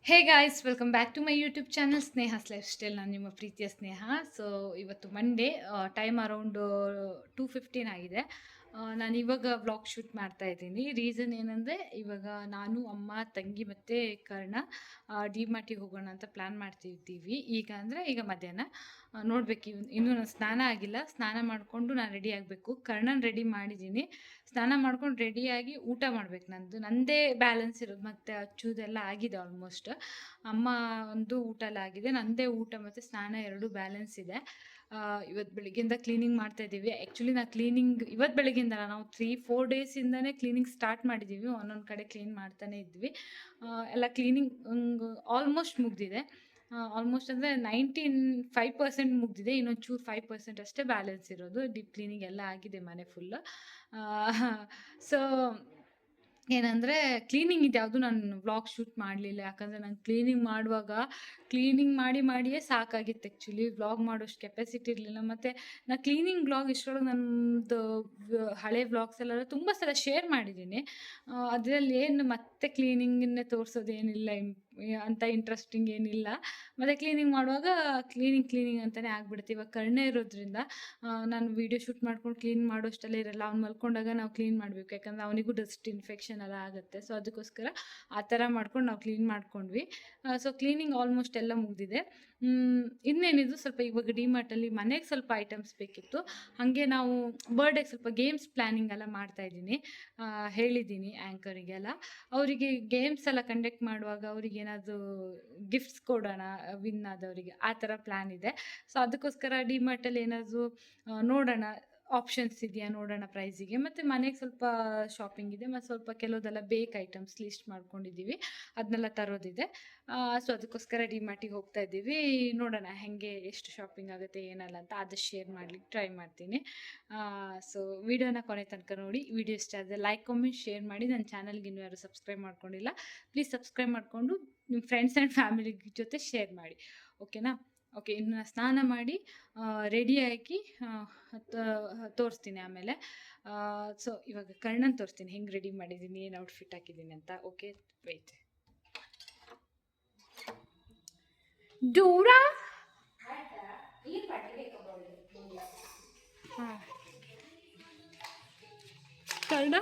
Hey guys, welcome back to my YouTube channel Sneha's lifestyle. ನಾನು ನಿಮ್ಮ ಪ್ರೀತಿಯ Sneha. So ಇವತ್ತು ಮಂಡೇ, ಟೈಮ್ ಅರೌಂಡ್ 2:15 ಆಗಿದೆ. ನಾನು ಇವಾಗ ವ್ಲಾಗ್ ಶೂಟ್ ಮಾಡ್ತಾ ಇದ್ದೀನಿ. ರೀಸನ್ ಏನಂದರೆ, ಇವಾಗ ನಾನು, ಅಮ್ಮ, ತಂಗಿ ಮತ್ತು ಕರ್ಣ ಡಿಮಾರ್ಟಿಗೆ ಹೋಗೋಣ ಅಂತ ಪ್ಲ್ಯಾನ್ ಮಾಡ್ತಿದ್ದೀವಿ. ಈಗ ಮಧ್ಯಾಹ್ನ ನೋಡ್ಬೇಕು. ಇನ್ನೂ ನಾನು ಸ್ನಾನ ಆಗಿಲ್ಲ. ಸ್ನಾನ ಮಾಡಿಕೊಂಡು ನಾನು ರೆಡಿ ಆಗಬೇಕು. ಕರ್ಣನ ರೆಡಿ ಮಾಡಿದ್ದೀನಿ. ಸ್ನಾನ ಮಾಡ್ಕೊಂಡು ರೆಡಿಯಾಗಿ ಊಟ ಮಾಡ್ಬೇಕು. ನನ್ನದೇ ಬ್ಯಾಲೆನ್ಸ್ ಇರೋದು, ಮತ್ತು ಹಚ್ಚೋದೆಲ್ಲ ಆಗಿದೆ ಆಲ್ಮೋಸ್ಟ್. ಅಮ್ಮ ಒಂದು ಊಟ ಎಲ್ಲ ಆಗಿದೆ. ನನ್ನದೇ ಊಟ ಮತ್ತು ಸ್ನಾನ ಎರಡೂ ಬ್ಯಾಲೆನ್ಸ್ ಇದೆ. ಇವತ್ತು ಬೆಳಗ್ಗೆಯಿಂದ ಕ್ಲೀನಿಂಗ್ ಮಾಡ್ತಾ ಇದ್ದೀವಿ. ಆ್ಯಕ್ಚುಲಿ ಕ್ಲೀನಿಂಗ್ ಇವತ್ತು ಬೆಳಗ್ಗೆಯಿಂದ ನಾವು 3-4 ಡೇಸಿಂದನೇ ಕ್ಲೀನಿಂಗ್ ಸ್ಟಾರ್ಟ್ ಮಾಡಿದ್ದೀವಿ. ಒಂದೊಂದು ಕಡೆ ಕ್ಲೀನ್ ಮಾಡ್ತಾನೆ ಇದ್ವಿ. ಎಲ್ಲ ಕ್ಲೀನಿಂಗ್ ಆಲ್ಮೋಸ್ಟ್ ಮುಗಿದಿದೆ. ಆಲ್ಮೋಸ್ಟ್ ಅಂದರೆ 95% ಮುಗಿದಿದೆ. ಇನ್ನೊಂದು ಚೂರು 5% ಅಷ್ಟೇ ಬ್ಯಾಲೆನ್ಸ್ ಇರೋದು. ಡೀಪ್ ಕ್ಲೀನಿಂಗ್ ಎಲ್ಲ ಆಗಿದೆ ಮನೆ ಫುಲ್ಲು. ಸೊ ಏನಂದರೆ, ಕ್ಲೀನಿಂಗ್ ಇದು ಯಾವುದು ನಾನು ವ್ಲಾಗ್ ಶೂಟ್ ಮಾಡಲಿಲ್ಲ. ಯಾಕಂದರೆ ನಾನು ಕ್ಲೀನಿಂಗ್ ಮಾಡುವಾಗ ಕ್ಲೀನಿಂಗ್ ಮಾಡಿಯೇ ಸಾಕಾಗಿತ್ತು. ಆ್ಯಕ್ಚುಲಿ ವ್ಲಾಗ್ ಮಾಡೋಷ್ಟು ಕೆಪಾಸಿಟಿ ಇರಲಿಲ್ಲ. ಮತ್ತು ನಾನು ಕ್ಲೀನಿಂಗ್ ವ್ಲಾಗ್ ಇಷ್ಟರೊಳಗೆ ನಮ್ಮದು ಹಳೆ ವ್ಲಾಗ್ಸ್ ಎಲ್ಲ ತುಂಬ ಸಲ ಶೇರ್ ಮಾಡಿದ್ದೀನಿ. ಅದರಲ್ಲಿ ಏನು ಮತ್ತೆ ಕ್ಲೀನಿಂಗನ್ನೇ ತೋರಿಸೋದೇನಿಲ್ಲ, ಅಂತ ಇಂಟ್ರೆಸ್ಟಿಂಗ್ ಏನಿಲ್ಲ. ಮತ್ತು ಕ್ಲೀನಿಂಗ್ ಮಾಡುವಾಗ ಕ್ಲೀನಿಂಗ್ ಅಂತಲೇ ಆಗಿಬಿಡುತ್ತೆ. ಇವಾಗ ಕರ್ಣ ಇರೋದ್ರಿಂದ ನಾನು ವೀಡಿಯೋ ಶೂಟ್ ಮಾಡ್ಕೊಂಡು ಕ್ಲೀನ್ ಮಾಡೋಷ್ಟೆಲ್ಲ ಇರಲ್ಲ. ಅವ್ನು ಮಲ್ಕೊಂಡಾಗ ನಾವು ಕ್ಲೀನ್ ಮಾಡಬೇಕು. ಯಾಕಂದರೆ ಅವನಿಗೂ ಡಸ್ಟ್ ಇನ್ಫೆಕ್ಷನ್ ಎಲ್ಲ ಆಗುತ್ತೆ. ಸೊ ಅದಕ್ಕೋಸ್ಕರ ಆ ಥರ ಮಾಡ್ಕೊಂಡು ನಾವು ಕ್ಲೀನ್ ಮಾಡ್ಕೊಂಡ್ವಿ. ಸೊ ಕ್ಲೀನಿಂಗ್ ಆಲ್ಮೋಸ್ಟ್ ಎಲ್ಲ ಮುಗಿದಿದೆ. ಇನ್ನೇನಿದು, ಸ್ವಲ್ಪ ಇವಾಗ ಡಿಮಾರ್ಟಲ್ಲಿ ಮನೆಗೆ ಸ್ವಲ್ಪ ಐಟಮ್ಸ್ ಬೇಕಿತ್ತು. ಹಾಗೆ ನಾವು ಬರ್ಡೇಗೆ ಸ್ವಲ್ಪ ಗೇಮ್ಸ್ ಪ್ಲ್ಯಾನಿಂಗ್ ಎಲ್ಲ ಮಾಡ್ತಾಯಿದ್ದೀನಿ. ಹೇಳಿದ್ದೀನಿ ಆ್ಯಂಕರಿಗೆಲ್ಲ. ಅವರಿಗೆ ಗೇಮ್ಸ್ ಎಲ್ಲ ಕಂಡಕ್ಟ್ ಮಾಡುವಾಗ ಅವ್ರಿಗೆ ಏನಾದರೂ ಗಿಫ್ಟ್ಸ್ ಕೊಡೋಣ ವಿನ್ ಆದವರಿಗೆ, ಆ ಥರ ಪ್ಲ್ಯಾನ್ ಇದೆ. ಸೊ ಅದಕ್ಕೋಸ್ಕರ ಡಿಮಾರ್ಟಲ್ಲಿ ಏನಾದರೂ ನೋಡೋಣ, ಆಪ್ಷನ್ಸ್ ಇದೆಯಾ ನೋಡೋಣ ಪ್ರೈಸಿಗೆ. ಮತ್ತು ಮನೆಗೆ ಸ್ವಲ್ಪ ಶಾಪಿಂಗ್ ಇದೆ. ಮತ್ತು ಸ್ವಲ್ಪ ಕೆಲವುದೆಲ್ಲ ಐಟಮ್ಸ್ ಲಿಸ್ಟ್ ಮಾಡ್ಕೊಂಡಿದ್ದೀವಿ, ಅದನ್ನೆಲ್ಲ ತರೋದಿದೆ. ಸೊ ಅದಕ್ಕೋಸ್ಕರ ಡಿಮಾರ್ಟಿಗೆ ಹೋಗ್ತಾ ಇದ್ದೀವಿ. ನೋಡೋಣ ಹೇಗೆ, ಎಷ್ಟು ಶಾಪಿಂಗ್ ಆಗುತ್ತೆ ಏನಲ್ಲ ಅಂತ ಆದಷ್ಟು ಶೇರ್ ಮಾಡ್ಲಿಕ್ಕೆ ಟ್ರೈ ಮಾಡ್ತೀನಿ. ಸೊ ವಿಡಿಯೋನ ಕೊನೆ ತನಕ ನೋಡಿ. ವಿಡಿಯೋ ಇಷ್ಟ ಆದರೆ ಲೈಕ್, ಕಾಮೆಂಟ್, ಶೇರ್ ಮಾಡಿ. ನನ್ನ ಚಾನಲ್ಗೆ ಇನ್ನೂ ಯಾರು ಸಬ್ಸ್ಕ್ರೈಬ್ ಮಾಡ್ಕೊಂಡಿಲ್ಲ, ಪ್ಲೀಸ್ ಸಬ್ಸ್ಕ್ರೈಬ್ ಮಾಡಿಕೊಂಡು ನಿಮ್ಮ ಫ್ರೆಂಡ್ಸ್ ಆ್ಯಂಡ್ ಫ್ಯಾಮಿಲಿ ಜೊತೆ ಶೇರ್ ಮಾಡಿ. ಓಕೆನಾ? ಓಕೆ, ಇನ್ನು ಸ್ನಾನ ಮಾಡಿ ರೆಡಿಯಾಗಿ ತೋರಿಸ್ತೀನಿ ಆಮೇಲೆ. ಸೊ ಇವಾಗ ಕರ್ಣನ್ ತೋರಿಸ್ತೀನಿ ಹೆಂಗೆ ರೆಡಿ ಮಾಡಿದ್ದೀನಿ, ಏನು ಔಟ್ಫಿಟ್ ಹಾಕಿದ್ದೀನಿ ಅಂತ. Okay, weight. ಡೂರಾ ಹಾಂ, ಕರ್ಣ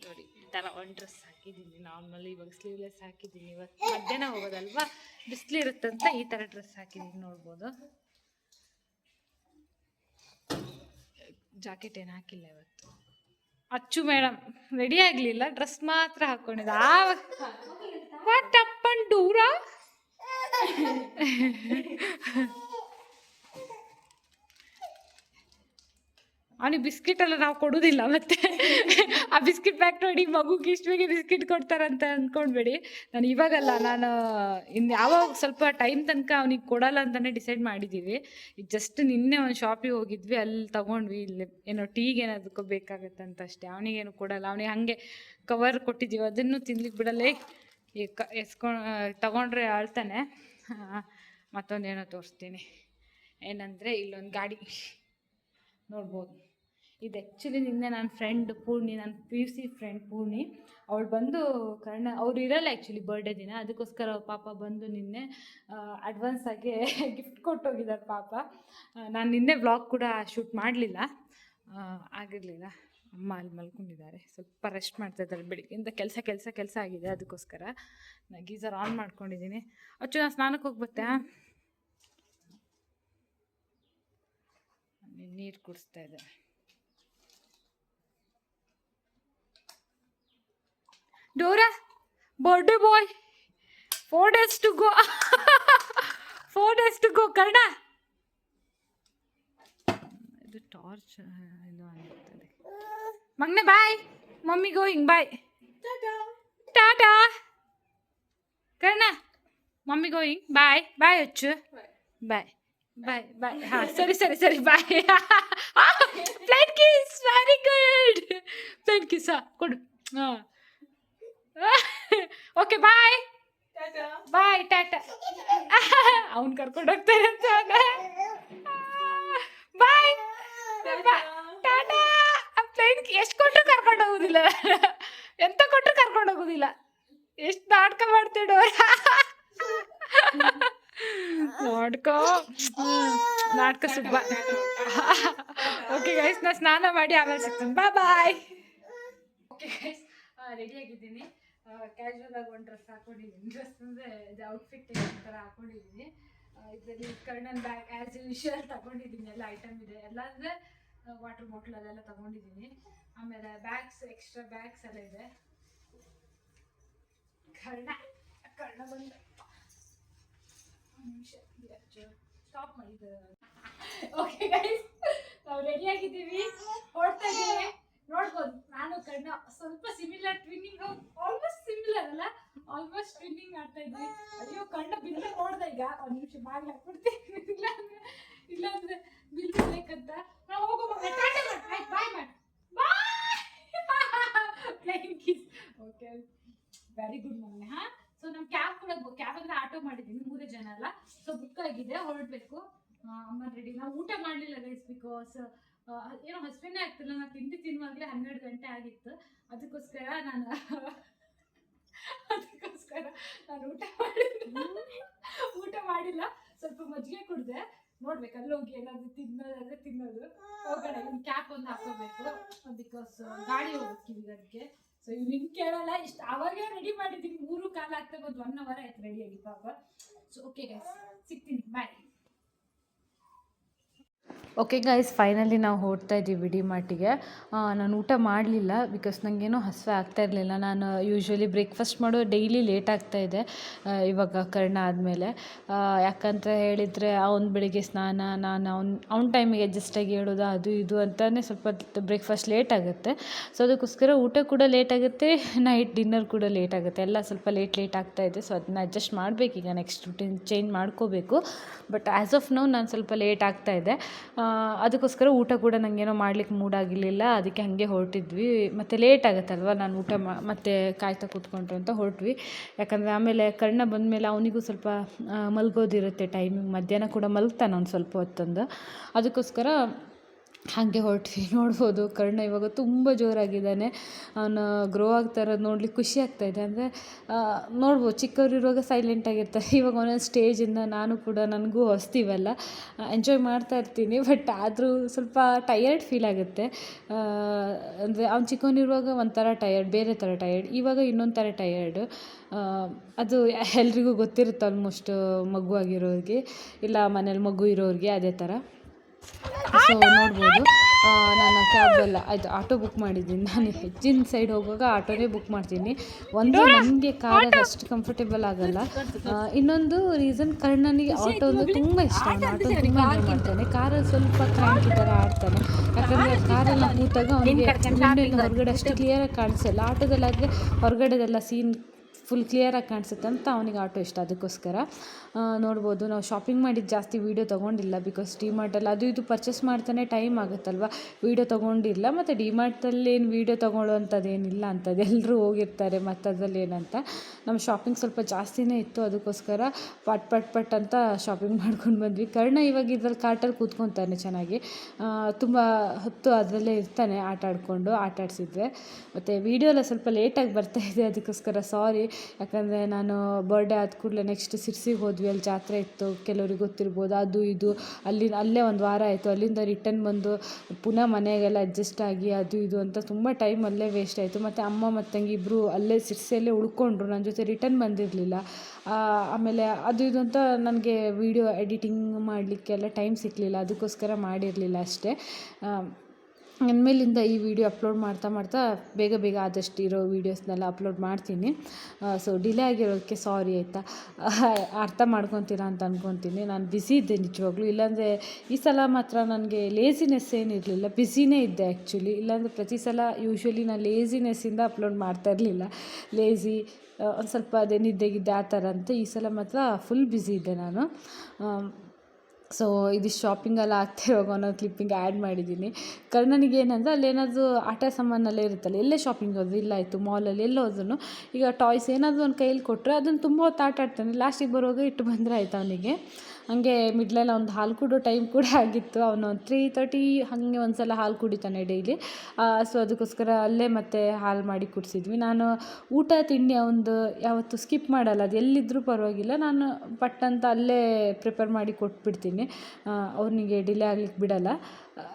ನೋಡಿ, ಈ ಥರ ಒಂದು ಡ್ರೆಸ್ ಹಾಕಿದ್ದೀನಿ. ನಾರ್ಮಲಿ ಇವಾಗ ಸ್ಲೀವ್ಲೆಸ್ ಹಾಕಿದ್ದೀನಿ. ಇವತ್ತು ಮಧ್ಯಾಹ್ನ ಹೋಗೋದಲ್ವಾ, ಬಿಸಿಲಿರುತ್ತಂತ ಈ ಥರ ಡ್ರೆಸ್ ಹಾಕಿದ್ದೀನಿ. ನೋಡ್ಬೋದು, ಜಾಕೆಟ್ ಏನು ಹಾಕಿಲ್ಲ ಇವತ್ತು. ಅಚ್ಚು ಮೇಡಮ್ ರೆಡಿ ಆಗಲಿಲ್ಲ, ಡ್ರೆಸ್ ಮಾತ್ರ ಹಾಕ್ಕೊಂಡಿದ್ದ. ವಾಟ್ ಅಪ್ಪನ್ ಡೂರಾ ಅವನಿಗೆ ಬಿಸ್ಕಿಟ್ ಎಲ್ಲ ನಾವು ಕೊಡೋದಿಲ್ಲ. ಮತ್ತು ಆ ಬಿಸ್ಕಿಟ್ ಪ್ಯಾಕ್ ನೋಡಿ, ಮಗುಗೆ ಇಷ್ಟು ಬೇಗ ಬಿಸ್ಕಿಟ್ ಕೊಡ್ತಾರಂತ ಅಂದ್ಕೊಂಡ್ಬೇಡಿ. ನಾನು ಇವಾಗಲ್ಲ, ನಾನು ಇನ್ನು ಯಾವಾಗ ಸ್ವಲ್ಪ ಟೈಮ್ ತನಕ ಅವ್ನಿಗೆ ಕೊಡಲ್ಲ ಅಂತಲೇ ಡಿಸೈಡ್ ಮಾಡಿದ್ದೀವಿ. ಈಗ ಜಸ್ಟ್ ನಿನ್ನೆ ಒಂದು ಶಾಪಿಗೆ ಹೋಗಿದ್ವಿ, ಅಲ್ಲಿ ತೊಗೊಂಡ್ವಿ. ಇಲ್ಲಿ ಏನೋ ಟೀಗೆ ಏನಾದಕ್ಕೂ ಬೇಕಾಗತ್ತಂತ ಅಷ್ಟೇ. ಅವನಿಗೇನು ಕೊಡಲ್ಲ. ಅವನಿಗೆ ಹಾಗೆ ಕವರ್ ಕೊಟ್ಟಿದ್ದೀವಿ, ಅದನ್ನು ತಿನ್ಲಿಕ್ಕೆ ಬಿಡಲ್ಲ. ಈಗ ತಗೊಂಡ್ರೆ ಅಳ್ತಾನೆ. ಮತ್ತೊಂದೇನೋ ತೋರಿಸ್ತೀನಿ. ಏನಂದರೆ, ಇಲ್ಲೊಂದು ಗಾಡಿ ನೋಡ್ಬೋದು. ಇದು ಆ್ಯಕ್ಚುಲಿ ನಿನ್ನೆ ನನ್ನ ಫ್ರೆಂಡ್ ಪೂರ್ಣಿ, ನನ್ನ PUC ಫ್ರೆಂಡ್ ಪೂರ್ಣಿ, ಅವಳು ಬಂದು ಕರ್ಣ ಅವ್ರು ಇರಲ್ಲ ಆ್ಯಕ್ಚುಲಿ ಬರ್ಡೇ ದಿನ. ಅದಕ್ಕೋಸ್ಕರ ಪಾಪ ಬಂದು ನಿನ್ನೆ ಅಡ್ವಾನ್ಸ್ ಆಗಿ ಗಿಫ್ಟ್ ಕೊಟ್ಟೋಗಿದ್ದಾರೆ ಪಾಪ. ನಾನು ನಿನ್ನೆ ವ್ಲಾಗ್ ಕೂಡ ಶೂಟ್ ಮಾಡಲಿಲ್ಲ, ಆಗಿರಲಿಲ್ಲ. ಅಮ್ಮ ಅಲ್ಲಿ ಮಲ್ಕೊಂಡಿದ್ದಾರೆ, ಸ್ವಲ್ಪ ರೆಸ್ಟ್ ಮಾಡ್ತಾಯಿದ್ದಾರೆ. ಬೆಳಿಗ್ಗೆಯಿಂದ ಕೆಲಸ ಆಗಿದೆ. ಅದಕ್ಕೋಸ್ಕರ ನಾನು ಗೀಸರ್ ಆನ್ ಮಾಡ್ಕೊಂಡಿದ್ದೀನಿ. ಅಚ್ಚು, ನಾನು ಸ್ನಾನಕ್ಕೆ ಹೋಗ್ಬತ್ತೆ. ನೀರು ಕುಡಿಸ್ತಾ ಇದೆ. Dora, birthday boy, 4 days to go. 4 days to go. Karna, ಇದು ಟಾರ್ಚ್ ಇದು ಅನ್ಸುತ್ತದೆ. ಮಗನೆ bye, mummy going, bye, tata. Karna, mummy going, bye. Bye Achu, bye bye bye. ಹಾಂ, ಸರಿ bye. Flight kiss, very good. Flight kiss ಕೊಡು. ಹಾಂ, ಓಕೆ, ಬಾಯ್ ಬಾಯ್, ಟಾಟಾ. ಅವ್ನು ಕರ್ಕೊಂಡು ಹೋಗ್ತಾರೆ ಅಂತ. ಬಾಯ್, ಟಾಟಾ. ಫ್ಲೈಟ್ ಎಷ್ಟು ಕೊಟ್ಟರು ಕರ್ಕೊಂಡು ಹೋಗೋದಿಲ್ಲ. ಎಂತ ಕೊಟ್ಟರು ಕರ್ಕೊಂಡು ಹೋಗೋದಿಲ್ಲ. ಎಷ್ಟು ನಾಟಕ ಮಾಡ್ತೇಡೋ ನಾಟಕ ಸುಬ್ಬ. ಓಕೆ ಗೈಸ್, ನಾನು ಸ್ನಾನ ಮಾಡಿ ಆಮೇಲೆ ಸಿಗ್ತೀನಿ. ಬಾಯ್. ಓಕೆ ಗೈಸ್, ರೆಡಿ ಆಗಿದ್ದೀನಿ. ಕ್ಯಾಶುವಲ್ ಆಗಿ ಒಂದು ಡ್ರೆಸ್ ಹಾಕೊಂಡಿದ್ದೀನಿ. ಡ್ರೆಸ್ ಅಂದರೆ ಔಟ್ಫಿಟ್ ಥರ ಹಾಕೊಂಡಿದ್ದೀನಿ. ಇದರಲ್ಲಿ ಕರ್ಣನ್ ಬ್ಯಾಗ್ ಆ್ಯಸ್ ಯೂಶುವಲ್ ತಗೊಂಡಿದ್ದೀನಿ. ಎಲ್ಲ ಐಟಮ್ ಇದೆ. ಎಲ್ಲ ಅಂದರೆ ವಾಟರ್ ಬಾಟ್ಲ್ ಅದೆಲ್ಲ ತಗೊಂಡಿದ್ದೀನಿ. ಆಮೇಲೆ ಬ್ಯಾಗ್ಸ್, ಎಕ್ಸ್ಟ್ರಾ ಬ್ಯಾಗ್ಸ್ ಎಲ್ಲ ಇದೆ. ಕರ್ಣ ಬಂದು ಸ್ಟಾಪ್ ಮಾಡಿದ್ದು. ಓಕೆ ಗೈಸ್, ನಾವು ರೆಡಿ ಆಗಿದ್ದೀವಿ, ಹೊರಡ್ತಾ ಇದ್ದೀವಿ. ನೋಡ್ಬೋದು, ನಾನು ಕರ್ಣ ಸ್ವಲ್ಪ ಸಿಮಿಲರ್, ಟ್ವಿನ್ನಿಂಗ್, ಆಲ್ಮೋಸ್ಟ್ ಸಿಮಿಲರ್ ಅಲ್ಲ, ಆಲ್ಮೋಸ್ಟ್ ಟ್ವಿನ್ನಿಂಗ್ ಮಾಡ್ತಾ ಇದ್ವಿ. ಅಯ್ಯೋ ಕರ್ಣ ಬಿಲ್ ನೋಡ್ದೆ ಈಗ. ಒಂದು ನಿಮಿಷ ಬಾಗಿಲು ಹಾಕ್ಬಿಡ್ತೀನಿ, ಇಲ್ಲಾಂದ್ರೆ ಬಿಲ್ ಬೇಕಂತ. ನಾವು ಹೋಗೋ ಬಾಯ್ ಮಾಡಿ playing kiss. Okay, very good ಮೊನ್ನೆ. ಹಾಂ, ಸೊ ನಮ್ಮ ಕ್ಯಾಬ್ ಅಂದರೆ ಆಟೋ ಮಾಡಿದ್ದೀನಿ. 3 ಜನ ಅಲ್ಲ, ಸೊ ಬುಕ್ ಆಗಿದೆ, ಹೊರಡಬೇಕು. ಅಮ್ಮ ರೆಡಿ. ನಾವು ಊಟ ಮಾಡಲಿಲ್ಲ ಗೈಸ್, ಬಿಕಾಸ್ ಏನೋ ಹಸ್ಬೆಂಡೇ ಆಗ್ತಿಲ್ಲ. ನಾನು ತಿನ್ನುವಾಗಲೇ 12 ಗಂಟೆ ಆಗಿತ್ತು. ಅದಕ್ಕೋಸ್ಕರ ನಾನು ಊಟ ಮಾಡಿಲ್ಲ. ಸ್ವಲ್ಪ ಮಜ್ಜಿಗೆ ಕುಡಿದೆ. ನೋಡ್ಬೇಕು, ಅಲ್ಲೋಗಿ ಏನಾದ್ರು ತಿನ್ನೋದು. ಹೋಗೋಣ. ಇವ್ನ ಕ್ಯಾಪ್ ಒಂದು ಹಾಕೋಬೇಕು, ಬಿಕಾಸ್ ಗಾಡಿ ಹೋಗ್ತೀವಿ ಅದಕ್ಕೆ. ಸೊ ಇವ್ನು ಕೇಳಲ್ಲ. ಇಷ್ಟು ಅವಾಗೇ ರೆಡಿ ಮಾಡಿದ್ದೀನಿ. 3 ಕಾಲ ಆಗ್ತಾ ಬಂದು 1 ಅವರ್ ಆಯ್ತು ರೆಡಿಯಾಗಿ ಪಾಪ. ಸೊ ಓಕೆ ಗೈಸ್, ಸಿಗ್ತೀನಿ, ಬಾಯ್. ಓಕೆ ಗೈಸ್, ಫೈನಲಿ ನಾವು ಹೊರಡ್ತಾ ಇದ್ದೀವಿ ಡಿಮಾರ್ಟಿಗೆ. ನಾನು ಊಟ ಮಾಡಲಿಲ್ಲ, ಬಿಕಾಸ್ ನನಗೇನೋ ಹಸಿವೆ ಆಗ್ತಾ ಇರಲಿಲ್ಲ. ನಾನು ಯೂಶ್ವಲಿ ಬ್ರೇಕ್ಫಾಸ್ಟ್ ಮಾಡೋ ಡೈಲಿ ಲೇಟ್ ಆಗ್ತಾಯಿದೆ ಇವಾಗ ಕರ್ಣ ಆದಮೇಲೆ. ಯಾಕಂತ ಹೇಳಿದರೆ ಅವ್ನು ಬೆಳಿಗ್ಗೆ ಸ್ನಾನ, ನಾನು ಅವ್ನ ಟೈಮಿಗೆ ಅಡ್ಜಸ್ಟಾಗಿ ಹೇಳೋದು, ಅದು ಇದು ಅಂತಲೇ ಸ್ವಲ್ಪ ಬ್ರೇಕ್ಫಾಸ್ಟ್ ಲೇಟ್ ಆಗುತ್ತೆ. ಸೊ ಅದಕ್ಕೋಸ್ಕರ ಊಟ ಕೂಡ ಲೇಟ್ ಆಗುತ್ತೆ, ನೈಟ್ ಡಿನ್ನರ್ ಕೂಡ ಲೇಟ್ ಆಗುತ್ತೆ. ಎಲ್ಲ ಸ್ವಲ್ಪ ಲೇಟ್ ಆಗ್ತಾಯಿದೆ. ಸೊ ಅದನ್ನ ಅಡ್ಜಸ್ಟ್ ಮಾಡಬೇಕೀಗ, ನೆಕ್ಸ್ಟ್ ರೂಟೀನ್ ಚೇಂಜ್ ಮಾಡ್ಕೋಬೇಕು. ಬಟ್ ಆ್ಯಸ್ ಆಫ್ ನೌ ನಾನು ಸ್ವಲ್ಪ ಲೇಟ್ ಆಗ್ತಾಯಿದೆ. ಅದಕ್ಕೋಸ್ಕರ ಊಟ ಕೂಡ ನನಗೇನೋ ಮಾಡ್ಲಿಕ್ಕೆ ಮೂಡಾಗಿರಲಿಲ್ಲ. ಅದಕ್ಕೆ ಹಾಗೆ ಹೊರಟಿದ್ವಿ. ಮತ್ತು ಲೇಟ್ ಆಗುತ್ತಲ್ವ, ನಾನು ಊಟ ಮತ್ತೆ ಕಾಯ್ತಾ ಕೂತ್ಕೊಂಡ್ರು ಅಂತ ಹೊರಟ್ವಿ. ಯಾಕಂದರೆ ಆಮೇಲೆ ಕರ್ಣ ಬಂದಮೇಲೆ ಅವನಿಗೂ ಸ್ವಲ್ಪ ಮಲ್ಗೋದಿರುತ್ತೆ ಟೈಮಿಂಗ್. ಮಧ್ಯಾಹ್ನ ಕೂಡ ಮಲ್ಗ್ತಾನೆ ಅವ್ನು ಸ್ವಲ್ಪ ಹೊತ್ತೊಂದು. ಅದಕ್ಕೋಸ್ಕರ ಹಾಗೆ ಹೊರಟ್ವಿ. ನೋಡ್ಬೋದು, ಕರ್ಣ ಇವಾಗ ತುಂಬ ಜೋರಾಗಿದ್ದಾನೆ. ಅವನು ಗ್ರೋ ಆಗ್ತಾ ಇರೋದು ನೋಡ್ಲಿಕ್ಕೆ ಖುಷಿ ಆಗ್ತಾಯಿದೆ. ಅಂದರೆ ನೋಡ್ಬೋದು, ಚಿಕ್ಕವರಿರುವಾಗ ಸೈಲೆಂಟಾಗಿರ್ತಾರೆ. ಇವಾಗ ಒಂದೊಂದು ಸ್ಟೇಜಿಂದ ನನಗೂ ಹೊಸ್ತೀವಲ್ಲ, ಎಂಜಾಯ್ ಮಾಡ್ತಾ ಇರ್ತೀನಿ. ಬಟ್ ಆದರೂ ಸ್ವಲ್ಪ ಟಯರ್ಡ್ ಫೀಲ್ ಆಗುತ್ತೆ. ಅಂದರೆ ಅವ್ನು ಚಿಕ್ಕವನಿರುವಾಗ ಒಂಥರ ಟಯರ್ಡ್, ಬೇರೆ ಥರ ಟಯರ್ಡ್. ಇವಾಗ ಇನ್ನೊಂದು ಥರ ಟಯರ್ಡು. ಅದು ಎಲ್ರಿಗೂ ಗೊತ್ತಿರುತ್ತೆ ಆಲ್ಮೋಸ್ಟ್, ಮಗು ಆಗಿರೋರಿಗೆ, ಇಲ್ಲ ಮನೇಲಿ ಮಗು ಇರೋರಿಗೆ ಅದೇ ಥರ. ಸೊ ನೋಡ್ಬೋದು, ನಾನು ಕ್ಯಾಬಲ್ಲ ಆಟೋ ಬುಕ್ ಮಾಡಿದ್ದೀನಿ. ನಾನು ಹೆಚ್ಚಿನ ಸೈಡ್ ಹೋಗುವಾಗ ಆಟೋನೇ ಬುಕ್ ಮಾಡ್ತೀನಿ. ಒಂದು, ನನಗೆ ಕಾರಲ್ಲಿ ಅಷ್ಟು ಕಂಫರ್ಟೇಬಲ್ ಆಗಲ್ಲ. ಇನ್ನೊಂದು ರೀಸನ್, ಕರ್ಣನಿಗೆ ಆಟೋ ಅಂದರೆ ತುಂಬ ಇಷ್ಟ. ಅವನು ಆಟೋ ತುಂಬ ಎಂಜಾಯ್ ಮಾಡ್ತಾನೆ. ಕಾರಲ್ಲಿ ಸ್ವಲ್ಪ ಕ್ರಾಂಕಿ ಥರ ಆಡ್ತಾನೆ. ಯಾಕಂದರೆ ಕಾರಲ್ಲಿ ಕೂತಾಗ ಅವನಿಗೆ ಹೊರಗಡೆ ಅಷ್ಟು ಕ್ಲಿಯರಾಗಿ ಕಾಣಿಸಲ್ಲ. ಆಟೋದಲ್ಲಾದರೆ ಹೊರಗಡೆದೆಲ್ಲ ಸೀನ್ ಫುಲ್ ಕ್ಲಿಯರಾಗಿ ಕಾಣಿಸುತ್ತೆ ಅಂತ ಅವನಿಗೆ ಆಟೋ ಇಷ್ಟ. ಅದಕ್ಕೋಸ್ಕರ ನೋಡ್ಬೋದು, ನಾವು ಶಾಪಿಂಗ್ ಮಾಡಿದ್ದು ಜಾಸ್ತಿ ವೀಡಿಯೋ ತೊಗೊಂಡಿಲ್ಲ. ಬಿಕಾಸ್ ಡಿಮಾರ್ಟಲ್ಲಿ ಅದು ಇದು ಪರ್ಚೇಸ್ ಮಾಡ್ತಾನೆ ಟೈಮ್ ಆಗುತ್ತಲ್ವ, ವೀಡಿಯೋ ತೊಗೊಂಡಿಲ್ಲ. ಮತ್ತು ಡಿಮಾರ್ಟಲ್ಲಿ ಏನು ವೀಡಿಯೋ ತೊಗೊಳ್ಳೋವಂಥದ್ದು ಏನಿಲ್ಲ ಅಂತದ್ದು, ಎಲ್ಲರೂ ಹೋಗಿರ್ತಾರೆ ಮತ್ತು ಅದರಲ್ಲಿ ಏನಂತ. ನಮ್ಮ ಶಾಪಿಂಗ್ ಸ್ವಲ್ಪ ಜಾಸ್ತಿನೇ ಇತ್ತು. ಅದಕ್ಕೋಸ್ಕರ ಪಟ್ ಅಂತ ಶಾಪಿಂಗ್ ಮಾಡ್ಕೊಂಡು ಬಂದ್ವಿ. ಕರ್ಣ ಇವಾಗ ಇದ್ರಲ್ಲಿ ಕಾರ್ಟಲ್ಲಿ ಕೂತ್ಕೊತಾನೆ ಚೆನ್ನಾಗಿ. ತುಂಬ ಹೊತ್ತು ಅದರಲ್ಲೇ ಇರ್ತಾನೆ ಆಟ ಆಡಿಸಿದ್ರೆ. ಮತ್ತು ವೀಡಿಯೋ ಎಲ್ಲ ಸ್ವಲ್ಪ ಲೇಟಾಗಿ ಬರ್ತಾಯಿದೆ, ಅದಕ್ಕೋಸ್ಕರ ಸಾರಿ. ಯಾಕಂದರೆ ನಾನು ಬರ್ಡೇ ಆದ ಕೂಡಲೇ ನೆಕ್ಸ್ಟ್ ಸಿರ್ಸಿಗೆ ಹೋದ್ವಿ. ಅಲ್ಲಿ ಜಾತ್ರೆ ಇತ್ತು, ಕೆಲವ್ರಿಗೆ ಗೊತ್ತಿರ್ಬೋದು. ಅದು ಇದು ಅಲ್ಲೇ 1 ವಾರ ಆಯಿತು. ಅಲ್ಲಿಂದ ರಿಟರ್ನ್ ಬಂದು ಪುನಃ ಮನೆಗೆಲ್ಲ ಅಡ್ಜಸ್ಟ್ ಆಗಿ ಅದು ಇದು ಅಂತ ತುಂಬ ಟೈಮ್ ಅಲ್ಲೇ ವೇಸ್ಟ್ ಆಯಿತು. ಮತ್ತು ಅಮ್ಮ ಮತ್ತು ತಂಗಿ ಇಬ್ಬರು ಅಲ್ಲೇ ಸಿರ್ಸಿಯಲ್ಲೇ ಉಳ್ಕೊಂಡ್ರು, ನನ್ನ ಜೊತೆ ರಿಟರ್ನ್ ಬಂದಿರಲಿಲ್ಲ. ಆಮೇಲೆ ಅದು ಇದು ಅಂತ ನನಗೆ ವೀಡಿಯೋ ಎಡಿಟಿಂಗ್ ಮಾಡಲಿಕ್ಕೆಲ್ಲ ಟೈಮ್ ಸಿಕ್ಕಲಿಲ್ಲ. ಅದಕ್ಕೋಸ್ಕರ ಮಾಡಿರಲಿಲ್ಲ ಅಷ್ಟೇ. ಇನ್ಮೇಲಿಂದ ಈ ವಿಡಿಯೋ ಅಪ್ಲೋಡ್ ಮಾಡ್ತಾ ಬೇಗ ಆದಷ್ಟು ಇರೋ ವೀಡಿಯೋಸ್ನೆಲ್ಲ ಅಪ್ಲೋಡ್ ಮಾಡ್ತೀನಿ. ಸೊ ಡಿಲೇ ಆಗಿರೋದಕ್ಕೆ ಸಾರಿ ಆಯಿತಾ. ಅರ್ಥ ಮಾಡ್ಕೊತೀರಾ ಅಂತ ಅಂದ್ಕೊತೀನಿ. ನಾನು ಬ್ಯುಸಿ ಇದ್ದೆ ನಿಜವಾಗ್ಲೂ. ಇಲ್ಲಾಂದರೆ ಈ ಸಲ ಮಾತ್ರ ನನಗೆ ಲೇಸಿನೆಸ್ ಏನಿರಲಿಲ್ಲ, ಬ್ಯುಸಿನೇ ಇದ್ದೆ ಆ್ಯಕ್ಚುಲಿ. ಇಲ್ಲಾಂದರೆ ಪ್ರತಿ ಸಲ ಯೂಶ್ವಲಿ ನಾನು ಲೇಸಿನೆಸ್ಸಿಂದ ಅಪ್ಲೋಡ್ ಮಾಡ್ತಾ ಇರಲಿಲ್ಲ. ಒಂದು ಸ್ವಲ್ಪ ಅದೇ ನಿದ್ದೆಗಿದ್ದೆ ಆ ಥರ ಅಂತ. ಈ ಸಲ ಮಾತ್ರ ಫುಲ್ ಬ್ಯುಸಿ ಇದ್ದೆ ನಾನು. ಸೊ ಇದಿಷ್ಟು ಶಾಪಿಂಗೆಲ್ಲ ಆಗ್ತಿರುವಾಗ ಒಂದೊಂದು ಕ್ಲಿಪ್ಪಿಂಗ್ ಆ್ಯಡ್ ಮಾಡಿದ್ದೀನಿ. ಕರ್ಣನಿಗೆ ಏನಂದರೆ ಅಲ್ಲೇನಾದರೂ ಆಟ ಸಾಮಾನಲ್ಲೇ ಇರುತ್ತಲ್ಲ, ಎಲ್ಲೇ ಶಾಪಿಂಗ್ ಹೋದ್ರು, ಇಲ್ಲ ಆಯಿತು ಮಾಲಲ್ಲಿ ಎಲ್ಲ ಹೋದ್ರೂ ಈಗ ಟಾಯ್ಸ್ ಏನಾದರೂ ಒಂದು ಕೈಯಲ್ಲಿ ಕೊಟ್ಟರೆ ಅದನ್ನು ತುಂಬ ಹೊತ್ತು ಆಟ ಆಡ್ತಾನೆ. ಲಾಸ್ಟಿಗೆ ಬರುವಾಗ ಇಟ್ಟು ಬಂದರೆ ಆಯ್ತು ಅವನಿಗೆ. ಹಾಗೆ ಮಿಡ್ಲೆಲ್ಲ ಒಂದು ಹಾಲು ಕುಡೋ ಟೈಮ್ ಕೂಡ ಆಗಿತ್ತು. ಅವನು 3:30 ಹಾಗೆ ಒಂದು ಸಲ ಹಾಲು ಕುಡಿತಾನೆ ಡೈಲಿ. ಸೊ ಅದಕ್ಕೋಸ್ಕರ ಅಲ್ಲೇ ಮತ್ತೆ ಹಾಲು ಮಾಡಿ ಕುಡಿಸಿದ್ವಿ. ನಾನು ಊಟ ತಿಂಡಿ ಒಂದು ಯಾವತ್ತೂ ಸ್ಕಿಪ್ ಮಾಡಲ್ಲ, ಅದು ಎಲ್ಲಿದ್ದರೂ ಪರವಾಗಿಲ್ಲ, ನಾನು ಪಟ್ಟಂತ ಅಲ್ಲೇ ಪ್ರಿಪೇರ್ ಮಾಡಿ ಕೊಟ್ಬಿಡ್ತೀನಿ. ಅವನಿಗೆ ಡಿಲೇ ಆಗ್ಲಿಕ್ಕೆ ಬಿಡಲ್ಲ.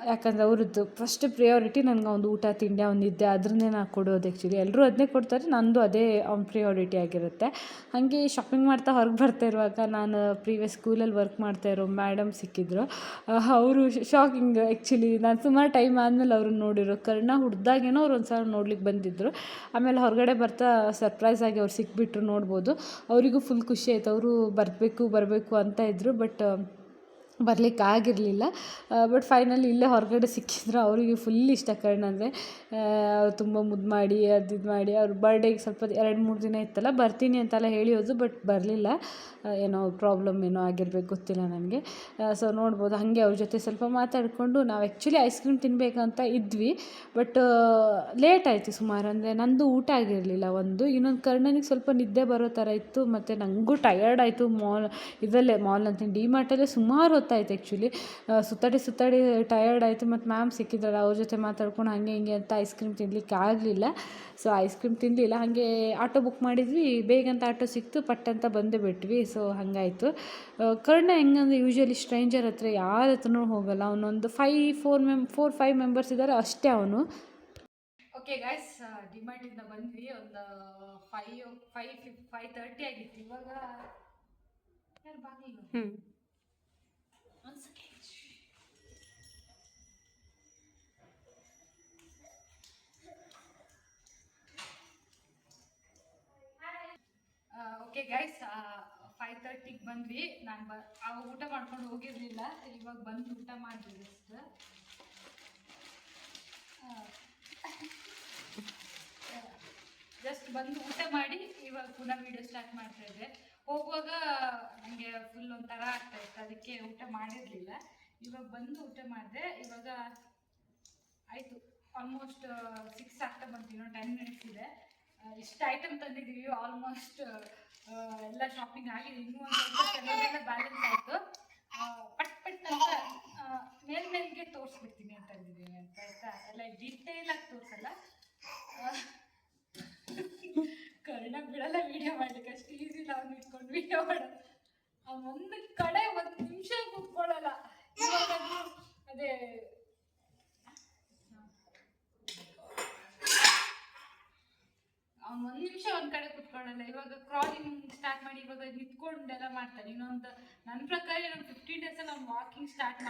ಯಾಕಂದರೆ ಅವ್ರದ್ದು ಫಸ್ಟ್ ಪ್ರಿಯಾರಿಟಿ ನನಗೆ ಒಂದು ಊಟ ತಿಂಡಿ ಅವ್ನು ನಿದ್ದೆ ಅದನ್ನೇ ನಾನು ಕೊಡೋದು. ಆ್ಯಕ್ಚುಲಿ ಎಲ್ಲರೂ ಅದನ್ನೇ ಕೊಡ್ತಾರೆ, ನಂದು ಅದೇ ಅವ್ನ ಪ್ರಿಯಾರಿಟಿ ಆಗಿರುತ್ತೆ. ಹಾಗೆ ಶಾಪಿಂಗ್ ಮಾಡ್ತಾ ಹೊರಗೆ ಬರ್ತಾ ಇರುವಾಗ ನಾನು ಪ್ರೀವಿಯಸ್ ಸ್ಕೂಲಲ್ಲಿ ವರ್ಕ್ ಮಾಡ್ತಾ ಇರೋ ಮೇಡಮ್ ಸಿಕ್ಕಿದ್ರು. ಅವರು ಶಾಕಿಂಗ್ ಆ್ಯಕ್ಚುಲಿ, ನಾನು ಸುಮಾರು ಟೈಮ್ ಆದಮೇಲೆ ಅವ್ರನ್ನ ನೋಡಿರೋ. ಕರ್ಣ ಹುಡ್ದಾಗೇನೋ ಅವ್ರು ಒಂದು ಸಲ ನೋಡ್ಲಿಕ್ಕೆ ಬಂದಿದ್ದರು. ಆಮೇಲೆ ಹೊರಗಡೆ ಬರ್ತಾ ಸರ್ಪ್ರೈಸ್ ಆಗಿ ಅವ್ರು ಸಿಕ್ಬಿಟ್ರು, ನೋಡ್ಬೋದು. ಅವರಿಗೂ ಫುಲ್ ಖುಷಿ ಆಯಿತು. ಅವರು ಬರಬೇಕು ಅಂತ ಇದ್ದರು, ಬಟ್ ಬರಲಿಕ್ಕೆ ಆಗಿರಲಿಲ್ಲ. ಬಟ್ ಫೈನಲಿ ಇಲ್ಲೇ ಹೊರಗಡೆ ಸಿಕ್ಕಿದ್ರು. ಅವರಿಗೆ ಫುಲ್ ಇಷ್ಟ ಕರ್ಣ ಅಂದರೆ. ತುಂಬ ಮುದ್ದು ಮಾಡಿ ಅದು ಇದು ಮಾಡಿ ಅವ್ರ ಬರ್ಡೇಗೆ ಸ್ವಲ್ಪ 2-3 ದಿನ ಇತ್ತಲ್ಲ, ಬರ್ತೀನಿ ಅಂತೆಲ್ಲ ಹೇಳಿ ಹೋದ್ರು, ಬಟ್ ಬರಲಿಲ್ಲ. ಏನೋ ಪ್ರಾಬ್ಲಮ್ ಏನೋ ಆಗಿರ್ಬೇಕು, ಗೊತ್ತಿಲ್ಲ ನನಗೆ. ಸೊ ನೋಡ್ಬೋದು. ಹಾಗೆ ಅವ್ರ ಜೊತೆ ಸ್ವಲ್ಪ ಮಾತಾಡಿಕೊಂಡು ನಾವು ಆ್ಯಕ್ಚುಲಿ ಐಸ್ ಕ್ರೀಮ್ ತಿನ್ನಬೇಕಂತ ಇದ್ವಿ, ಬಟ್ ಲೇಟ್ ಆಯಿತು ಸುಮಾರು. ಅಂದರೆ ನಂದು ಊಟ ಆಗಿರಲಿಲ್ಲ ಒಂದು, ಇನ್ನೊಂದು ಕರ್ಣನಿಗೆ ಸ್ವಲ್ಪ ನಿದ್ದೆ ಬರೋ ಥರ ಇತ್ತು, ಮತ್ತು ನನಗೂ ಟಯರ್ಡ್ ಆಯಿತು. ಮಾಲ್ ಅಂತೀನಿ, ಡಿ ಮಾರ್ಟಲ್ಲೇ ಸುಮಾರು ಹೊತ್ತಾಯಿತು ಆ್ಯಕ್ಚುಲಿ. ಸುತ್ತಾಡಿ ಟಯರ್ಡ್ ಆಯಿತು. ಮತ್ತು ಮ್ಯಾಮ್ ಸಿಕ್ಕಿದ್ರಲ್ಲ, ಅವ್ರ ಜೊತೆ ಮಾತಾಡ್ಕೊಂಡು ಹಾಗೆ ಹಿಂಗೆ ಅಂತ ಐಸ್ ಕ್ರೀಮ್ ತಿನ್ನಲಿಕ್ಕೆ ಆಗಲಿಲ್ಲ. ಸೊ ಐಸ್ ಕ್ರೀಮ್ ತಿನ್ನಲಿಲ್ಲ. ಹಾಗೆ ಆಟೋ ಬುಕ್ ಮಾಡಿದ್ವಿ, ಬೇಗಂತ ಆಟೋ ಸಿಕ್ತು, ಪಟ್ಟಂತ ಬಂದೇ ಬಿಟ್ವಿ. ಸೊ ಹಾಗಾಯಿತು. ಕರ್ಣ ಹೆಂಗಂದರೆ ಯೂಶ್ವಲಿ ಸ್ಟ್ರೇಂಜರ್ ಹತ್ರ ಯಾರ ಹತ್ರನೂ ಹೋಗಲ್ಲ. ಅವನೊಂದು 4-5 ಮೆಂಬರ್ಸ್ ಇದ್ದಾರೆ ಅಷ್ಟೇ ಅವನು. ಓಕೆ ಗೈಸ್, ಡಿಮಾರ್ಟಿಂದ ಬಂದ್ವಿ. ಒಂದು 5:30 ಆಗಿತ್ತು. ಇವಾಗ ಯಾರು ಬಾಗಿಲು ಒಂದು ಸೆಕೆಂಡ್. ಓಕೆ ಗೈಸ್, 5:30ಗೆ ಬಂದ್ವಿ. ನಾನು ಆವಾಗ ಊಟ ಮಾಡ್ಕೊಂಡು ಹೋಗಿರಲಿಲ್ಲ. ಇವಾಗ ಬಂದು ಊಟ ಮಾಡಿದ್ವಿ. ಜಸ್ಟ್ ಬಂದು ಊಟ ಮಾಡಿ ಇವಾಗ ಪುನಃ ವೀಡಿಯೋ ಸ್ಟಾರ್ಟ್ ಮಾಡ್ತಾ ಇದ್ದೆ. ಹೋಗುವಾಗ ನನಗೆ ಫುಲ್ ಒಂಥರ ಆಗ್ತಾಯಿತ್ತು, ಅದಕ್ಕೆ ಊಟ ಮಾಡಿರಲಿಲ್ಲ. ಇವಾಗ ಬಂದು ಊಟ ಮಾಡಿದೆ. ಇವಾಗ ಆಯಿತು, ಆಲ್ಮೋಸ್ಟ್ 6 ಆಗ್ತಾ ಬಂತು, ಇನ್ನೊಂದು 10 ಮಿನಿಟ್ಸ್ ಇದೆ. ಇಷ್ಟು ಐಟಮ್ ತಂದಿದ್ದೀವಿ, ಆಲ್ಮೋಸ್ಟ್ ಎಲ್ಲ ಶಾಪಿಂಗ್ ಆಗಿದೆ. ಇನ್ನೂ ಒಂದು ಸ್ವಲ್ಪ ಬ್ಯಾಲೆನ್ಸ್ ಆಯಿತು. ಪಟ್ ಅಂತ ಮೇಲ್ಮೇಲ್ಗೆ ತೋರಿಸ್ಬಿಡ್ತೀನಿ ಅಂತಂದಿದ್ದೀನಿ ಅಂತ, ಆಯಿತಾ? ಎಲ್ಲ ಡೀಟೇಲಾಗಿ ತೋರಿಸಲ್ಲ. ಕರ್ಣ ಬಿಡಲ್ಲ ವೀಡಿಯೋ ಮಾಡ್ಲಿಕ್ಕೆ, ಅಷ್ಟು ಈಸಿ ಇಲ್ಲ ಅವ್ನು ಇಟ್ಕೊಂಡು ವೀಡಿಯೋ ಮಾಡೋದು. ಒಂದು ಕಡೆ 1 ನಿಮಿಷ ಕೂತ್ಕೊಳ್ಳಲ್ಲ. ಇವಾಗ ಅದೇ ಅವ್ನು 1 ನಿಮಿಷ ಒಂದು ಕಡೆ ಕೂತ್ಕೊಳ್ಳಲ್ಲ. ಇವಾಗ ಕ್ರಾಲಿಂಗ್ ಸ್ಟಾರ್ಟ್ ಮಾಡಿ ಇವಾಗ ನಿಂತ್ಕೊಂಡೆಲ್ಲ ಮಾಡ್ತಾನೆ. ಇನ್ನೊಂದು ನನ್ನ ಪ್ರಕಾರ ಇನ್ನೊಂದು 15 ಡೇಸಲ್ಲಿ ಅವ್ನು ವಾಕಿಂಗ್ ಸ್ಟಾರ್ಟ್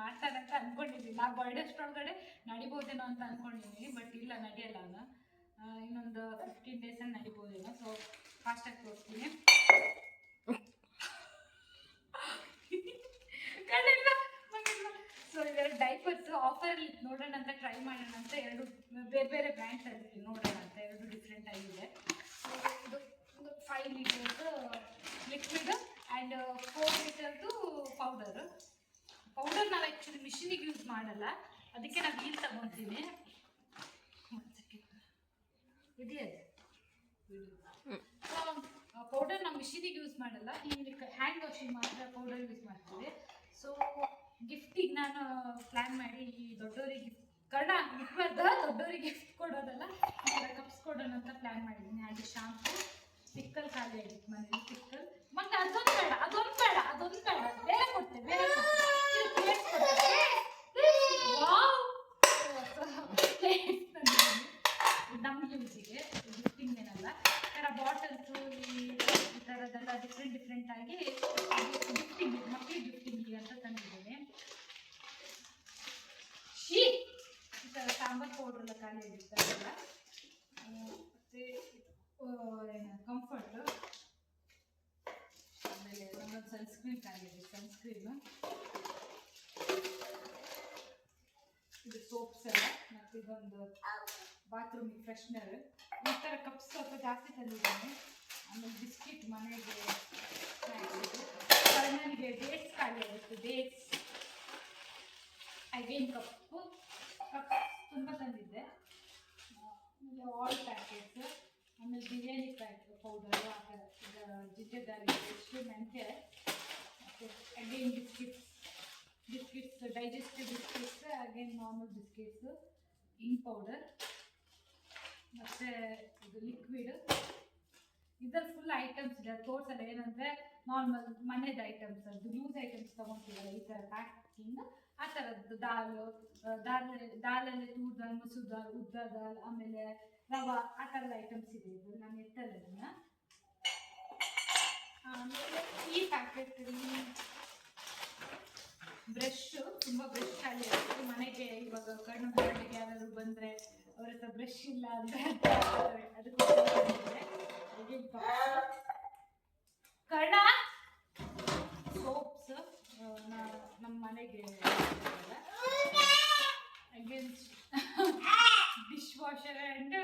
ಮಾಡ್ತಾನೆ ಅಂತ ಅಂದ್ಕೊಂಡಿದ್ದೀನಿ. ನಾ ಬರ್ಡೇ ಅಷ್ಟೊಳಗಡೆ ನಡಿಬೋದೇನೋ ಅಂತ ಅಂದ್ಕೊಂಡಿದ್ದೀನಿ, ಬಟ್ ಇಲ್ಲ, ನಡೆಯಲ್ಲ ಅವನು. ಇನ್ನೊಂದು 15 ಡೇಸಲ್ಲಿ ನಡಿಬೋದೇನೋ. ಸೊ ಫಾಸ್ಟಾಗಿ ತೋರಿಸ್ತೀನಿ. ಸೊ ಇವೆರಡು ಡೈಪರ್ಸ್ ಆಫರಲ್ಲಿ ನೋಡೋಣ ಅಂತ ಟ್ರೈ ಮಾಡೋಣ ಅಂತ 2 ಬೇರೆ ಬೇರೆ ಬ್ರ್ಯಾಂಡ್ಸ್ ಅಲ್ಲಿ ನೋಡೋಣ ಅಂತ 2 ಡಿಫ್ರೆಂಟ್ ಆಗಿದೆ. ಇದು 5 ಲೀಟರ್ಸ್ ಲಿಕ್ವಿಡ್ ಆ್ಯಂಡ್ 4 ಲೀಟರ್ದು ಪೌಡರ್ ನಾವು ಆ್ಯಕ್ಚುಲಿ ಮಿಷಿನಿಗೆ ಯೂಸ್ ಮಾಡಲ್ಲ, ಅದಕ್ಕೆ ನಾನು ಇಲ್ಲಿ ತಗೊತೀನಿ. ಇದೆಯಾ ಪೌಡರ್ ನಾವು ಮಿಷಿನಿಗೆ ಯೂಸ್ ಮಾಡಲ್ಲ, ಇಲ್ಲಿ ಹ್ಯಾಂಡ್ ವಾಷಿಂಗ್ ಮಾತ್ರ ಪೌಡರ್ ಯೂಸ್ ಮಾಡ್ತೀವಿ. ಸೊ ಗಿಫ್ಟಿಗೆ ನಾನು ಪ್ಲ್ಯಾನ್ ಮಾಡಿ ಈ ದೊಡ್ಡವರಿಗೆ ಕರ್ಣ ದೊಡ್ಡವರಿಗೆ ಗಿಫ್ಟ್ ಕೊಡೋದಲ್ಲ, ಈ ಥರ ಕಪ್ಸ್ ಕೊಡೋಣ ಅಂತ ಪ್ಲ್ಯಾನ್ ಮಾಡಿದ್ದೀನಿ. ಹಾಗೆ ಶಾಂಪು, ಪಿಕ್ಕಲ್ ಖಾಲಿ ಆಗಿತ್ತು ಮನೇಲಿ, ಪಿಕ್ಕಲ್. ಮತ್ತೆ ಅದೊಂದು ಬೇಡ, ಬೇರೆ ಕೊಡ್ತೇವೆ, ನಮ್ಮ ಯೂಸಿಗೆ, ಗಿಫ್ಟಿಂಗ್ ಏನಲ್ಲ. ಈ ಥರ ಬಾಟಲ್ಸು ಈ ಥರದ್ದೆಲ್ಲ ಡಿಫ್ರೆಂಟ್ ಆಗಿ ಗಿಫ್ಟಿಂಗ್, ಮಕ್ಕಳಿಗೆ ಗಿಫ್ಟಿಂಗಿಗೆ ಅಂತ ತಂದಿದ್ದೀನಿ. ಈ ಥರ ಸಾಂಬಾರ್ ಪೌಡ್ರ್ ಎಲ್ಲ ಖಾಲಿ ಆಗಿರ್ತಾರಲ್ಲ, ಮತ್ತು ಕಂಫರ್ಟು, ಆಮೇಲೆ ನಮ್ಮದು ಸನ್ಸ್ಕ್ರೀನ್ ಖಾಲಿ ಆಗಿದೆ. ಸನ್ಸ್ಕ್ರೀನು, ಇದು ಸೋಪ್ಸ್ ಎಲ್ಲ, ಮತ್ತು ಇದೊಂದು ಬಾತ್ರೂಮಿಗೆ ಫ್ರೆಶ್ನರ್. ಈ ಥರ ಕಪ್ಸ್ ಸ್ವಲ್ಪ ಜಾಸ್ತಿ ತಂದಿದ್ದೀನಿ. ಆಮೇಲೆ ಬಿಸ್ಕಿಟ್ ಮನೆಗೆ, ನನಗೆ ಡೇಟ್ಸ್ ಖಾಲಿ ಆಗುತ್ತೆ. ಡೇಟ್ಸ್ ಅಗೇನ್ ಕಪ್ಪು ತುಂಬ ತಂದಿದ್ದೆ. ಆಮೇಲೆ ಆಲ್ ಪ್ಯಾಕೆಟ್ಸ್, ಆಮೇಲೆ ಬಿರಿಯಾನಿ ಪೌಡರು, ಆ ಥರ ಜಿಂಜರ್ ಗಾರ್ಲಿಕ್ ಪೇಸ್ಟು, ಮೆಂತ್ಯ again biscuits digestive biscuits, again normal biscuits, ink powder, ಮತ್ತು ಇದು ಲಿಕ್ವಿಡ್. ಇದ್ರಲ್ಲಿ ಫುಲ್ ಐಟಮ್ಸ್ ಇದೆ, ತೋರ್ಸಲ್ಲ. ಏನಂದರೆ ನಾರ್ಮಲ್ ಮನೆದು ಐಟಮ್ಸ್, ಅದು ಲೂಸ್ ಐಟಮ್ಸ್ ತೊಗೊತೀವಲ್ಲ ಈ ಥರ ಪ್ಯಾಕಿಂಗ್, ಆ ಥರದ್ದು ದಾಲಲ್ಲಿ ತೂರ್ ದಾಲ್, ಮಸೂರ್ ದಾಲ್, ಉದ್ದ ದಾಲ್, ಆಮೇಲೆ ರವಾ, ಆ ಥರದ ಐಟಮ್ಸ್ ಇದೆ. ಇದು ನಾನು ಎತ್ತಲ್ಲ ಇದನ್ನು. ಆಮೇಲೆ ಈ ಪ್ಯಾಕೆಟಲ್ಲಿ ಬ್ರಷು, ತುಂಬ ಬ್ರಷ್ ಖಾಲಿ ಆಗುತ್ತೆ ಮನೆಗೆ. ಇವಾಗ ಕಣ್ಣು ಮನೆಗೆ ಯಾರಾದ್ರು ಬಂದರೆ ಅವ್ರ ಹತ್ರ ಬ್ರಷ್ ಇಲ್ಲ ಅಂದರೆ ಅದಕ್ಕೋಸ್ಕರ ಕರ್ಣ ಸೋಪ್ಸ್ ನಮ್ಮ ಮನೆಗೆ against dish washer and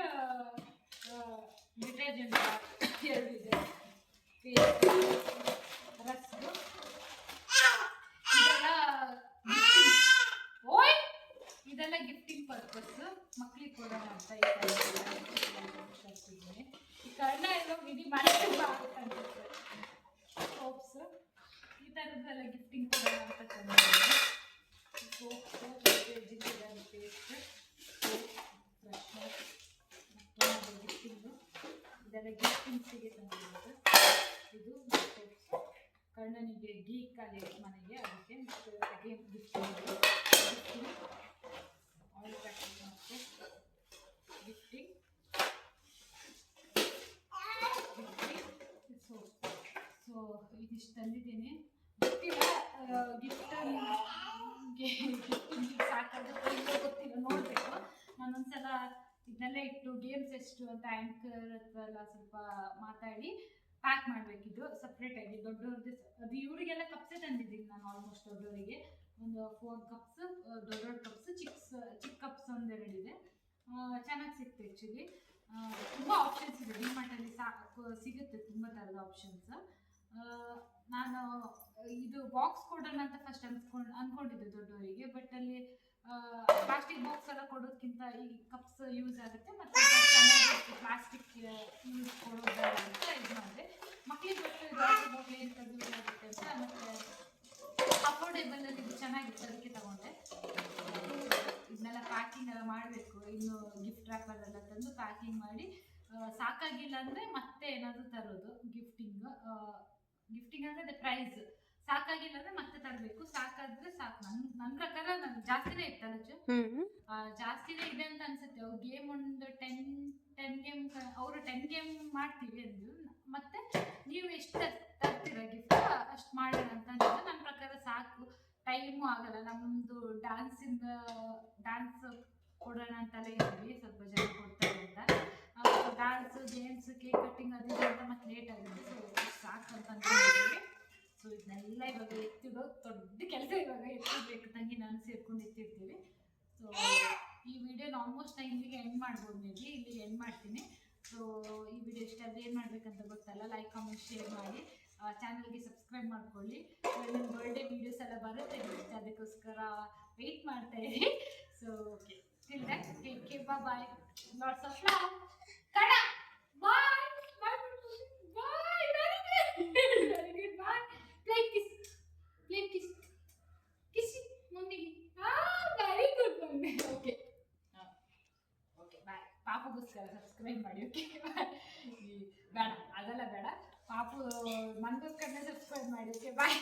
detergent ಎರಡಿದೆ. ರಸ್ಕು ಇದೆಲ್ಲ ಗಿಫ್ಟಿಂಗ್ ಪರ್ಪಸ್, ಮಕ್ಳಿಗೆ ಕೊಡೋಣ ಅಂತ ಇದ್ದೀನಿ. ಈ ಕರ್ಣ ಎಲ್ಲೋ ವಿಧಿ ಮಾಡಿದ್ರೆ ಆಗುತ್ತೆ. ಸೋಪ್ಸ್ ಈ ಥರದ್ದೆಲ್ಲ ಗಿಫ್ಟಿಂಗ್ ಕೊಡೋಣ ಅಂತ ತಂದಿದ್ದೀನಿ. ಸೋಪ್ಸು, ಜಿಂಜರ್ ಪೇಸ್ಟ್, ಫ್ರೆಶ್ನರ್, ಮತ್ತು ಗಿಫ್ಟಿಂಗು, ಇದೆಲ್ಲ ಗಿಫ್ಟಿಂಗ್ಸಿಗೆ ತಂದಿರೋದು. ಇದು ಸೋಪ್ಸು ಕರ್ಣನಿಗೆ ಗೀ ಖಾಲಿ ಮನೆಗೆ, ಅದಕ್ಕೆ. ಮತ್ತು ಅಗೇನ್ ಗಿಫ್ಟಿಂಗ್ ಆಯಿಲ್ ಪ್ಯಾಕೆಟ್ ಮತ್ತು ಗಿಫ್ಟಿಂಗ್ ಸೊ ಇದಿಷ್ಟು ತಂದಿದ್ದೀನಿ. ಗೊತ್ತಿಲ್ಲ ಗಿಫ್ಟಿಂಗ್ ಸಾಕಾಗುತ್ತೆ ಗೊತ್ತಿಲ್ಲ, ನೋಡಬೇಕು. ನಾನೊಂದ್ಸಲ ಇದನ್ನೆಲ್ಲ ಇಟ್ಟು ಗೇಮ್ಸ್ ಎಷ್ಟು ಅಂತ ಆ್ಯಂಕರ್ ಹತ್ರ ಎಲ್ಲ ಸ್ವಲ್ಪ ಮಾತಾಡಿ ಪ್ಯಾಕ್ ಮಾಡಬೇಕಿದ್ದು ಸಪ್ರೇಟಾಗಿ. ದೊಡ್ಡವ್ರದ್ದು ಅದು ಇವರಿಗೆಲ್ಲ ಕಪ್ಸೇ ತಂದಿದ್ದೀನಿ ನಾನು. ಆಲ್ಮೋಸ್ಟ್ ದೊಡ್ಡವರಿಗೆ ಒಂದು 4 ಕಪ್ಸ್, ದೊಡ್ಡ ಕಪ್ಸ್, ಚಿಕ್ಕ ಕಪ್ಸ್ ಒಂದೆರಡಿದೆ. ಚೆನ್ನಾಗಿ ಸಿಕ್ತು ಆ್ಯಕ್ಚುಲಿ. ತುಂಬ ಆಪ್ಷನ್ಸ್ ಇದೆ ಡಿಮಾರ್ಟಲ್ಲಿ, ಸಿಗುತ್ತೆ ತುಂಬ ಥರದ ಆಪ್ಷನ್ಸ್. ನಾನು ಇದು ಬಾಕ್ಸ್ ಕೊಡೋಣ ಅಂತ ಫಸ್ಟ್ ಅಂದ್ಕೊಂಡಿದ್ದೆ ದೊಡ್ಡವರಿಗೆ, ಬಟ್ ಅಲ್ಲಿ ಪ್ಲಾಸ್ಟಿಕ್ ಬಾಕ್ಸ್ ಎಲ್ಲ ಕೊಡೋದಕ್ಕಿಂತ ಈ ಕಪ್ಸ್ ಯೂಸ್ ಆಗುತ್ತೆ, ಮತ್ತು ಪ್ಲಾಸ್ಟಿಕ್ ಯೂಸ್ ಕೊಡೋದು ಅಂತ ಇದು ಮಾಡಿದೆ. ಮಕ್ಕಳಿಗೆ ಗೊತ್ತು ಇದು ಏನು ಯೂಸ್ ಆಗುತ್ತೆ ಅಂತ, ಮತ್ತು ಅಫೋರ್ಡೆಬಲ್ ಅಲ್ಲಿ ಇದು ಚೆನ್ನಾಗಿತ್ತು, ಅದಕ್ಕೆ ತಗೊಂಡೆ. ಇದನ್ನೆಲ್ಲ ಪ್ಯಾಕಿಂಗ್ ಎಲ್ಲ ಮಾಡಬೇಕು, ಇನ್ನು ಗಿಫ್ಟ್ ರ್ಯಾಪರ್ ಎಲ್ಲ ತಂದು ಪ್ಯಾಕಿಂಗ್ ಮಾಡಿ. ಸಾಕಾಗಿಲ್ಲ ಅಂದರೆ ಮತ್ತೆ ಏನಾದರೂ ತರೋದು ಗಿಫ್ಟಿಂಗ್ ಅಂದರೆ ಅದೇ ಪ್ರೈಸ್. ಸಾಕಾಗಿಲ್ಲ ಅಂದರೆ ಮತ್ತೆ ತರಬೇಕು. ಸಾಕಾದ್ರೆ ಸಾಕು. ನನ್ನ ಪ್ರಕಾರ ನಾನು ಜಾಸ್ತಿನೇ ಇತ್ತಲ್ಲ, ಜಾಸ್ತಿನೇ ಇದೆ ಅಂತ ಅನ್ಸುತ್ತೆ. ಅವ್ರು ಗೇಮ್ ಒಂದು 10 ಗೇಮ್, ಅವರು 10 ಗೇಮ್ ಮಾಡ್ತೀವಿ ಅಂದ್ರು. ಮತ್ತೆ ನೀವು ಎಷ್ಟು ತರ್ತೀರ ಗಿಫ್ಟ್ ಅಷ್ಟು ಮಾಡೋಣ ಅಂತ ಅಂದಿದ್ದು. ನನ್ನ ಪ್ರಕಾರ ಸಾಕು, ಟೈಮು ಆಗಲ್ಲ. ನಮ್ಮದು ಡ್ಯಾನ್ಸ್ ಕೊಡೋಣ ಅಂತೆಲ್ಲ ಇದ್ವಿ, ಸ್ವಲ್ಪ ಜನ ಕೊಡ್ತಾರೆ ಅಂತ. ಡ್ಯಾನ್ಸು, ಗೇಮ್ಸ್, ಕೇಕ್ ಕಟ್ಟಿಂಗ್ ಅದು ಅಂತ ಮತ್ತೆ ಲೇಟ್ ಆಗುತ್ತೆ. ಸೊ ಸಾಕು ಅಂತ ಅಂದ್ಕೊಂಡಿದ್ದೀವಿ. ಸೊ ಇದನ್ನೆಲ್ಲ ಇವಾಗ ಎತ್ತಿಡೋ ದೊಡ್ಡ ಕೆಲಸ. ಇವಾಗ ಎತ್ತಿಡ್ಬೇಕು, ತಂಗಿ ನಾನು ಸೇರ್ಕೊಂಡು ಎತ್ತಿರ್ತೀವಿ. ಸೊ ಈ ವಿಡಿಯೋನ ಆಲ್ಮೋಸ್ಟ್ ನಾನು ಇಲ್ಲಿಗೆ ಎಂಡ್ ಮಾಡ್ಬೋದು, ಮೇಬಿ ಇಲ್ಲಿಗೆ ಎಂಡ್ ಮಾಡ್ತೀನಿ. ಸೊ ಈ ವಿಡಿಯೋ ಇಷ್ಟ ಆದರೆ ಏನು ಮಾಡಬೇಕಂತ ಗೊತ್ತಲ್ಲ, ಲೈಕ್, ಕಾಮೆಂಟ್, ಶೇರ್ ಮಾಡಿ. ಚಾನಲ್ಗೆ ಸಬ್ಸ್ಕ್ರೈಬ್ ಮಾಡ್ಕೊಳ್ಳಿ. ನನ್ನ ಬರ್ಡೇ ವೀಡಿಯೋಸ್ ಎಲ್ಲ ಬರುತ್ತೆ, ಅದಕ್ಕೋಸ್ಕರ ವೆಯ್ಟ್ ಮಾಡ್ತಾ ಇರಿ. So okay, till that take care, bye, lots of love. ಕಡ bye bye bye, very good, bye. Plate kiss ಮಮ್ಮಿಗೆ. Very good mummy. Okay okay, bye. ಪಾಪಗೋಸ್ಕರ ಸಬ್ಸ್ಕ್ರೈಬ್ ಮಾಡಿ. Okay bye. ಬೇಡ, ಅದೆಲ್ಲ ಬೇಡ. ಪಾಪು ಮನ್ಗೋಸ್ಕರನೇ ಸಬ್ಸ್ಕ್ರೈಬ್ ಮಾಡಿ. ಓಕೆ ಬಾಯ್.